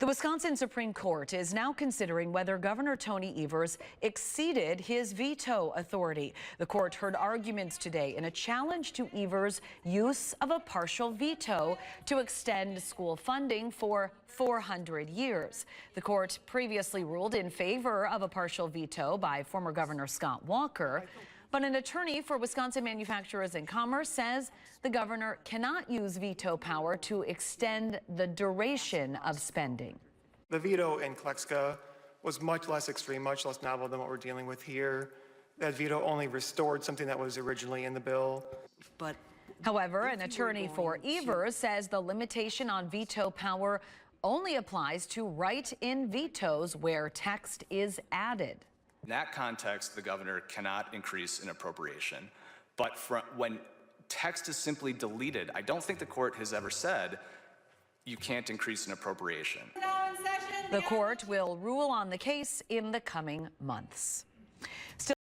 The Wisconsin Supreme Court is now considering whether Governor Tony Evers exceeded his veto authority. The court heard arguments today in a challenge to Evers' use of a partial veto to extend school funding for 400 years. The court previously ruled in favor of a partial veto by former Governor Scott Walker. But an attorney for Wisconsin Manufacturers and Commerce says the governor cannot use veto power to extend the duration of spending. The veto in Kleckska was much less extreme, much less novel than what we're dealing with here. That veto only restored something that was originally in the bill. However, an attorney for Evers says the limitation on veto power only applies to write-in vetoes where text is added. In that context, the governor cannot increase an appropriation. But when text is simply deleted, I don't think the court has ever said you can't increase an appropriation. The court will rule on the case in the coming months.